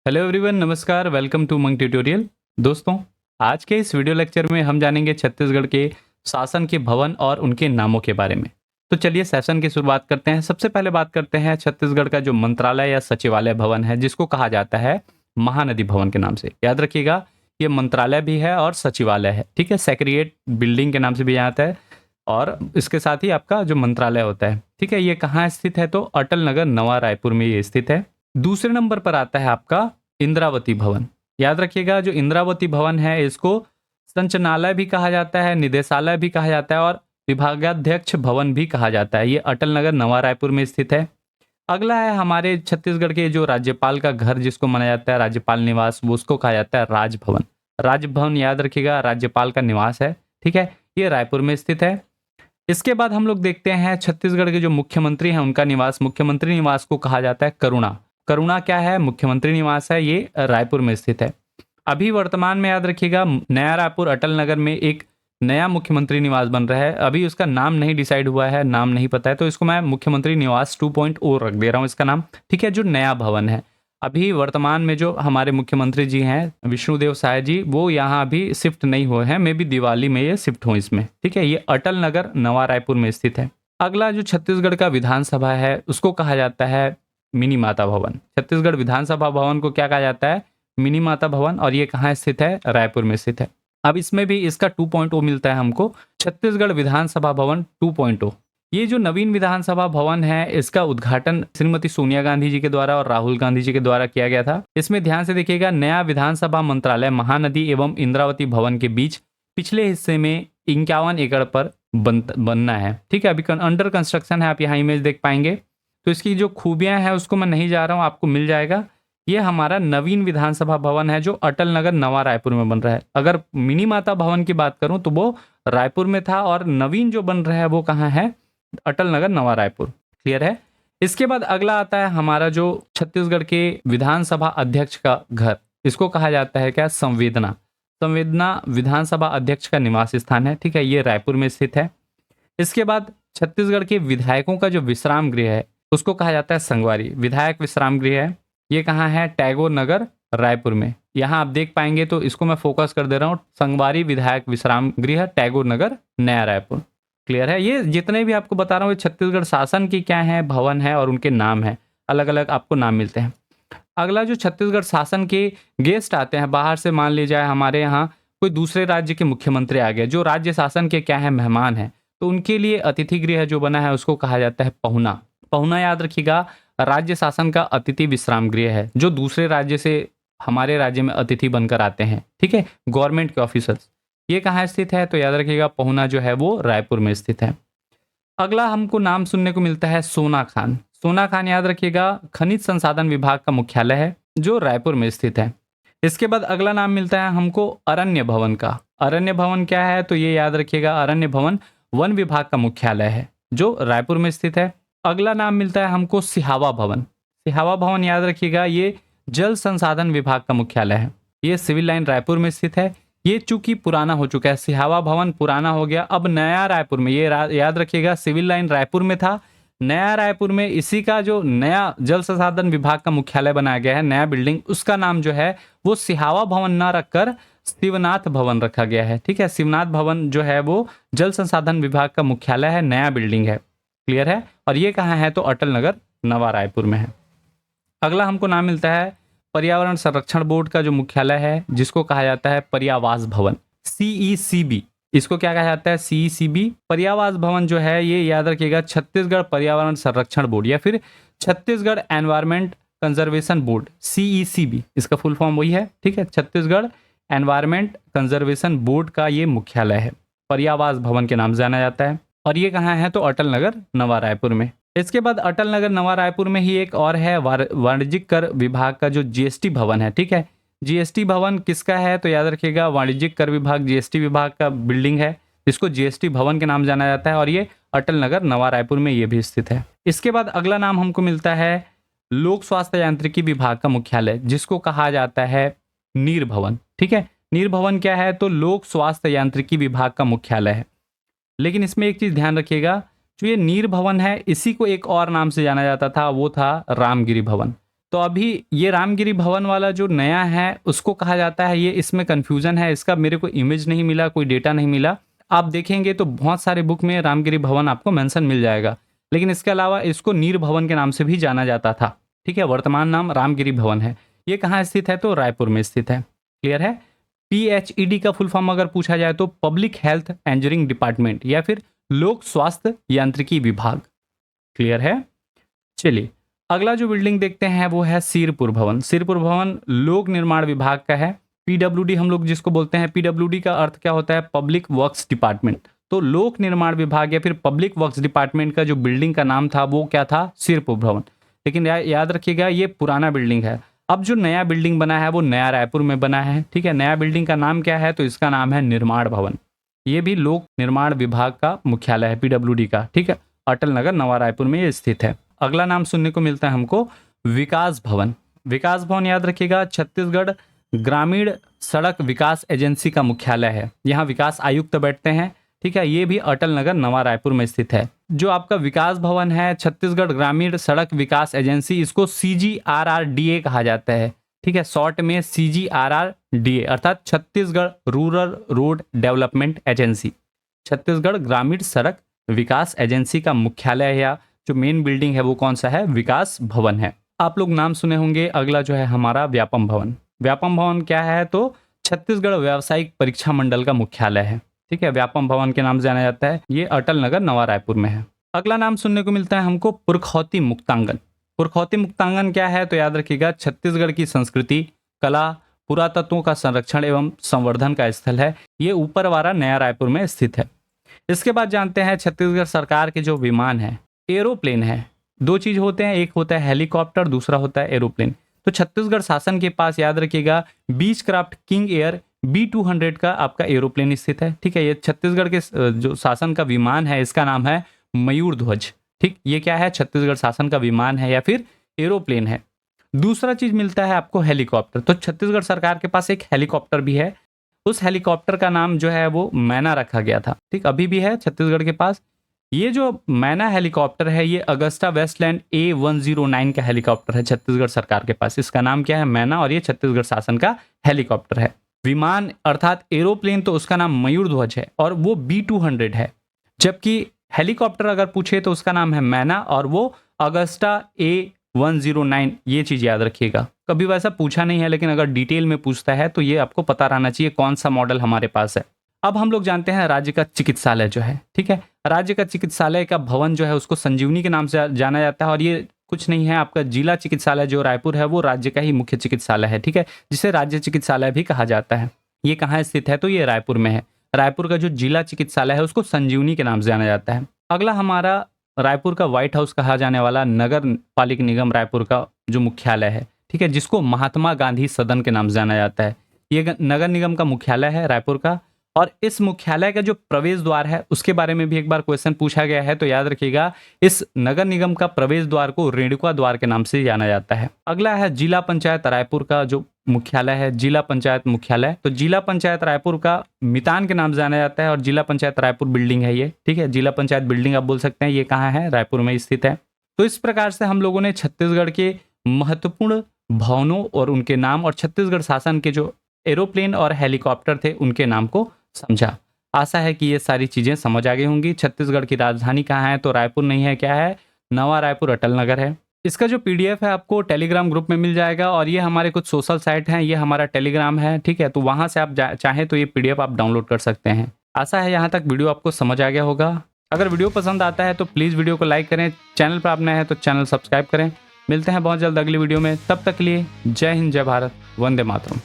Hello everyone, नमस्कार। Welcome to monk tutorial. दोस्तों, आज के इस वीडियो लेक्चर में हम जानेंगे छत्तीसगढ़ के शासन के भवन और उनके नामों के बारे में। तो चलिए सेशन की शुरुआत करते हैं। सबसे पहले बात करते हैं छत्तीसगढ़ का जो मंत्रालय या सचिवालय भवन है, जिसको कहा जाता है महानदी भवन के नाम से। याद रखिएगा, ये मंत्रालय भी है और सचिवालय है। ठीक है, सेक्रेटरीट बिल्डिंग के नाम से भी जाता है और इसके साथ ही आपका जो मंत्रालय होता है। ठीक है, ये कहाँ स्थित है? तो अटल नगर, नवा रायपुर में ये स्थित है। दूसरे नंबर पर आता है आपका इंद्रावती भवन। याद रखिएगा, जो इंद्रावती भवन है इसको संचालनालय भी कहा जाता है, निदेशालय भी कहा जाता है और विभागाध्यक्ष भवन भी कहा जाता है। ये अटल नगर, नवा रायपुर में स्थित है। अगला है हमारे छत्तीसगढ़ के जो राज्यपाल का घर जिसको माना जाता है राज्यपाल निवास, वो उसको कहा जाता है राजभवन। राजभवन याद रखिएगा, राज्यपाल का निवास है। ठीक है, ये रायपुर में स्थित है। इसके बाद हम लोग देखते हैं छत्तीसगढ़ के जो मुख्यमंत्री हैं उनका निवास। मुख्यमंत्री निवास को कहा जाता है करुणा। करुणा क्या है? मुख्यमंत्री निवास है, ये रायपुर में स्थित है। अभी वर्तमान में याद रखिएगा, नया रायपुर अटल नगर में एक नया मुख्यमंत्री निवास बन रहा है। अभी उसका नाम नहीं डिसाइड हुआ है, नाम नहीं पता है, तो इसको मैं मुख्यमंत्री निवास 2.0 रख दे रहा हूँ इसका नाम। ठीक है, जो नया भवन है। अभी वर्तमान में जो हमारे मुख्यमंत्री जी हैं विष्णुदेव साय जी, वो यहाँ अभी शिफ्ट नहीं हुए हैं। मे बी दिवाली में ये शिफ्ट हो इसमें। ठीक है, ये अटल नगर, नवा रायपुर में स्थित है। अगला जो छत्तीसगढ़ का विधानसभा है उसको कहा जाता है मिनी माता भवन। छत्तीसगढ़ विधानसभा भवन को क्या कहा जाता है? मिनी माता भवन। और ये कहाँ स्थित है? रायपुर में स्थित है। अब इसमें भी इसका 2.0 मिलता है हमको, छत्तीसगढ़ विधानसभा भवन 2.0। ये जो नवीन विधानसभा भवन है इसका उद्घाटन श्रीमती सोनिया गांधी जी के द्वारा और राहुल गांधी जी के द्वारा किया गया था। इसमें ध्यान से देखिएगा, नया विधानसभा मंत्रालय महानदी एवं इंद्रावती भवन के बीच पिछले हिस्से में 51 एकड़ पर बनना है। ठीक है, अभी अंडर कंस्ट्रक्शन है, आप यहाँ इमेज देख पाएंगे। तो इसकी जो खूबियां हैं उसको मैं नहीं जा रहा हूं, आपको मिल जाएगा। ये हमारा नवीन विधानसभा भवन है जो अटल नगर, नवा रायपुर में बन रहा है। अगर मिनी माता भवन की बात करूं तो वो रायपुर में था और नवीन जो बन रहा है वो कहाँ है? अटल नगर, नवा रायपुर। क्लियर है? इसके बाद अगला आता है हमारा जो छत्तीसगढ़ के विधानसभा अध्यक्ष का घर। इसको कहा जाता है क्या? संवेदना। संवेदना विधानसभा अध्यक्ष का निवास स्थान है। ठीक है, ये रायपुर में स्थित है। इसके बाद छत्तीसगढ़ के विधायकों का जो विश्राम गृह है उसको कहा जाता है संगवारी। विधायक विश्राम गृह है, ये कहाँ है? टैगोर नगर, रायपुर में। यहाँ आप देख पाएंगे, तो इसको मैं फोकस कर दे रहा हूँ। संगवारी विधायक विश्राम गृह, टैगोर नगर, नया रायपुर। क्लियर है? ये जितने भी आपको बता रहा हूँ छत्तीसगढ़ शासन की क्या है, भवन है और उनके नाम है। अलग अलग आपको नाम मिलते हैं। अगला जो छत्तीसगढ़ शासन के गेस्ट आते हैं बाहर से, मान लीजिए हमारे यहाँ कोई दूसरे राज्य के मुख्यमंत्री आ गए, जो राज्य शासन के क्या है, मेहमान है, तो उनके लिए अतिथि गृह जो बना है उसको कहा जाता है पहुना। पहुना याद रखिएगा, राज्य शासन का अतिथि विश्राम गृह है, जो दूसरे राज्य से हमारे राज्य में अतिथि बनकर आते हैं। ठीक है, गवर्नमेंट के ऑफिसर्स। ये कहाँ स्थित है? तो याद रखिएगा, पहुना जो है वो रायपुर में स्थित है। अगला हमको नाम सुनने को मिलता है सोना खान। सोना खान याद रखिएगा, खनिज संसाधन विभाग का मुख्यालय है जो रायपुर में स्थित है। इसके बाद अगला नाम मिलता है हमको अरण्य भवन का। अरण्य भवन क्या है? तो ये याद रखिएगा, अरण्य भवन वन विभाग का मुख्यालय है जो रायपुर में स्थित है। अगला नाम मिलता है हमको सिहावा भवन। सिहावा भवन याद रखिएगा, ये जल संसाधन विभाग का मुख्यालय है। ये सिविल लाइन रायपुर में स्थित है। ये चूंकि पुराना हो चुका है, सिहावा भवन पुराना हो गया, अब नया रायपुर में, ये याद रखिएगा, सिविल लाइन रायपुर में था, नया रायपुर में इसी का जो नया जल संसाधन विभाग का मुख्यालय बनाया गया है, नया बिल्डिंग, उसका नाम जो है वो सिहावा भवन ना रखकर शिवनाथ भवन रखा गया है। ठीक है, शिवनाथ भवन जो है वो जल संसाधन विभाग का मुख्यालय है, नया बिल्डिंग है। क्लियर है? और ये कहाँ है? तो अटल नगर, नवा रायपुर में है। अगला हमको नाम मिलता है पर्यावरण संरक्षण बोर्ड का जो मुख्यालय है, जिसको कहा जाता है पर्यावास भवन, CECB। इसको क्या कहा जाता है? CECB। पर्यावास भवन जो है ये याद रखिएगा, छत्तीसगढ़ पर्यावरण संरक्षण बोर्ड या फिर Chhattisgarh environment conservation board, CECB, इसका फुल फॉर्म वही है। ठीक है, छत्तीसगढ़ एनवायरमेंट कंजर्वेशन बोर्ड का ये मुख्यालय है, पर्यावास भवन के नाम से जाना जाता है। और ये कहाँ है? तो अटल नगर, नवा रायपुर में। इसके बाद अटल नगर, नवा रायपुर में ही एक और है वाणिज्यिक कर विभाग का जो GST भवन है। ठीक है, GST भवन किसका है? तो याद रखिएगा, वाणिज्यिक कर विभाग, GST विभाग का बिल्डिंग है, जिसको GST भवन के नाम जाना जाता है। और ये अटल नगर, नवा रायपुर में ये भी स्थित है। इसके बाद अगला नाम हमको मिलता है लोक स्वास्थ्य यांत्रिकी विभाग का मुख्यालय, जिसको कहा जाता है नीर भवन। ठीक है, नीर भवन क्या है? तो लोक स्वास्थ्य यांत्रिकी विभाग का मुख्यालय है। लेकिन इसमें एक चीज ध्यान रखिएगा, जो ये नीर भवन है इसी को एक और नाम से जाना जाता था, वो था रामगिरी भवन। तो अभी ये रामगिरी भवन वाला जो नया है उसको कहा जाता है, ये इसमें कन्फ्यूजन है, इसका मेरे को इमेज नहीं मिला, कोई डेटा नहीं मिला। आप देखेंगे तो बहुत सारे बुक में रामगिरी भवन आपको मेंशन मिल जाएगा, लेकिन इसके अलावा इसको नीर भवन के नाम से भी जाना जाता था। ठीक है, वर्तमान नाम रामगिरी भवन है। ये कहाँ स्थित है? तो रायपुर में स्थित है। क्लियर है? PHED का फुल फॉर्म अगर पूछा जाए तो पब्लिक हेल्थ इंजीनियरिंग डिपार्टमेंट या फिर लोक स्वास्थ्य यांत्रिकी विभाग। क्लियर है? चलिए अगला जो बिल्डिंग देखते हैं वो है सिरपुर भवन। सिरपुर भवन लोक निर्माण विभाग का है। PWD हम लोग जिसको बोलते हैं, PWD का अर्थ क्या होता है? Public works department. तो लोक निर्माण विभाग या फिर पब्लिक वर्क्स डिपार्टमेंट का जो बिल्डिंग का नाम था वो क्या था? सिरपुर भवन। लेकिन याद रखिएगा ये पुराना बिल्डिंग है। अब जो नया बिल्डिंग बना है वो नया रायपुर में बना है। ठीक है, नया बिल्डिंग का नाम क्या है? तो इसका नाम है निर्माण भवन। ये भी लोक निर्माण विभाग का मुख्यालय है PWD का। ठीक है, अटल नगर नवा रायपुर में ये स्थित है। अगला नाम सुनने को मिलता है हमको विकास भवन। विकास भवन याद रखिएगा छत्तीसगढ़ ग्रामीण सड़क विकास एजेंसी का मुख्यालय है। यहाँ विकास आयुक्त बैठते हैं। ठीक है, ये भी अटल नगर नवा रायपुर में स्थित है। जो आपका विकास भवन है छत्तीसगढ़ ग्रामीण सड़क विकास एजेंसी, इसको CGRRDA कहा जाता है। ठीक है, शॉर्ट में CGRRDA अर्थात Chhattisgarh rural road development agency. Chhattisgarh ग्रामीण सड़क विकास एजेंसी का मुख्यालय या जो मेन बिल्डिंग है वो कौन सा है? विकास भवन है। आप लोग नाम सुने होंगे। अगला जो है हमारा व्यापम भवन। व्यापम भवन क्या है? तो छत्तीसगढ़ व्यावसायिक परीक्षा मंडल का मुख्यालय है। ठीक है, व्यापम भवन के नाम से जाना जाता है। ये अटल नगर नवा रायपुर में है। अगला नाम सुनने को मिलता है हमको पुरखौती मुक्तांगन। पुरखौती मुक्तांगन क्या है? तो याद रखिएगा छत्तीसगढ़ की संस्कृति कला पुरातत्वों का संरक्षण एवं संवर्धन का स्थल है। ये ऊपर वाला नया रायपुर में स्थित है। इसके बाद जानते हैं छत्तीसगढ़ सरकार के जो विमान है, एरोप्लेन है। दो चीज होते हैं, एक होता है हेलीकॉप्टर, दूसरा होता है एरोप्लेन। तो छत्तीसगढ़ शासन के पास याद रखिएगा बीचक्राफ्ट किंग एयर B200 का आपका एरोप्लेन स्थित है। ठीक है, ये छत्तीसगढ़ के जो शासन का विमान है इसका नाम है मयूर ध्वज। ठीक, ये क्या है? छत्तीसगढ़ शासन का विमान है या फिर एरोप्लेन है। दूसरा चीज मिलता है आपको हेलीकॉप्टर। तो छत्तीसगढ़ सरकार के पास एक हेलीकॉप्टर भी है। उस हेलीकॉप्टर का नाम जो है वो मैना रखा गया था। ठीक, अभी भी है छत्तीसगढ़ के पास। ये जो मैना हेलीकॉप्टर है ये अगस्टा वेस्टलैंड A109 का हेलीकॉप्टर है छत्तीसगढ़ सरकार के पास। इसका नाम क्या है? मैना, और ये छत्तीसगढ़ शासन का हेलीकॉप्टर है। विमान अर्थात एरोप्लेन तो उसका नाम मयूर ध्वज है और वो B200 है, जबकि हेलीकॉप्टर अगर पूछे तो उसका नाम है मैना और वो अगस्टा A109। ये चीज याद रखिएगा। कभी वैसा पूछा नहीं है, लेकिन अगर डिटेल में पूछता है तो ये आपको पता रहना चाहिए कौन सा मॉडल हमारे पास है। अब हम लोग जानते हैं राज्य का चिकित्सालय जो है। ठीक है, राज्य का चिकित्सालय का भवन जो है उसको संजीवनी के नाम से जाना जाता है। और ये कुछ नहीं है, आपका जिला चिकित्सालय जो रायपुर है वो राज्य का ही मुख्य चिकित्सालय है। ठीक है, जिसे राज्य चिकित्सालय भी कहा जाता है। ये कहाँ स्थित है? तो ये रायपुर में है। रायपुर का जो जिला चिकित्सालय है उसको संजीवनी के नाम से जाना जाता है। अगला हमारा रायपुर का व्हाइट हाउस कहा जाने वाला नगर पालिक निगम रायपुर का जो मुख्यालय है। ठीक है, जिसको महात्मा गांधी सदन के नाम से जाना जाता है। ये नगर निगम का मुख्यालय है रायपुर का। और इस मुख्यालय का जो प्रवेश द्वार है उसके बारे में भी एक बार क्वेश्चन पूछा गया है। तो याद रखिएगा इस नगर निगम का प्रवेश द्वार को रेणुका द्वार के नाम से जाना जाता है। अगला है जिला पंचायत रायपुर का जो मुख्यालय है, जिला पंचायत मुख्यालय। तो जिला पंचायत रायपुर का मितान के नाम से जाना जाता है और जिला पंचायत रायपुर बिल्डिंग है ये। ठीक है, जिला पंचायत बिल्डिंग आप बोल सकते हैं। ये कहाँ है? रायपुर में स्थित है। तो इस प्रकार से हम लोगों ने छत्तीसगढ़ के महत्वपूर्ण भवनों और उनके नाम और छत्तीसगढ़ शासन के जो एरोप्लेन और हेलीकॉप्टर थे उनके नाम को समझा। आशा है कि ये सारी चीजें समझ आ गई होंगी। छत्तीसगढ़ की राजधानी कहाँ है? तो रायपुर नहीं है, क्या है? नवा रायपुर अटल नगर है। इसका जो PDF है आपको टेलीग्राम ग्रुप में मिल जाएगा और ये हमारे कुछ सोशल साइट हैं, ये हमारा टेलीग्राम है। ठीक है, तो वहां से आप चाहें तो ये PDF आप डाउनलोड कर सकते हैं। आशा है यहाँ तक वीडियो आपको समझ आ गया होगा। अगर वीडियो पसंद आता है तो प्लीज़ वीडियो को लाइक करें। चैनल पर आप नए हैं तो चैनल सब्सक्राइब करें। मिलते हैं बहुत जल्द अगली वीडियो में। तब तक के लिए जय हिंद, जय भारत, वंदे मातरम।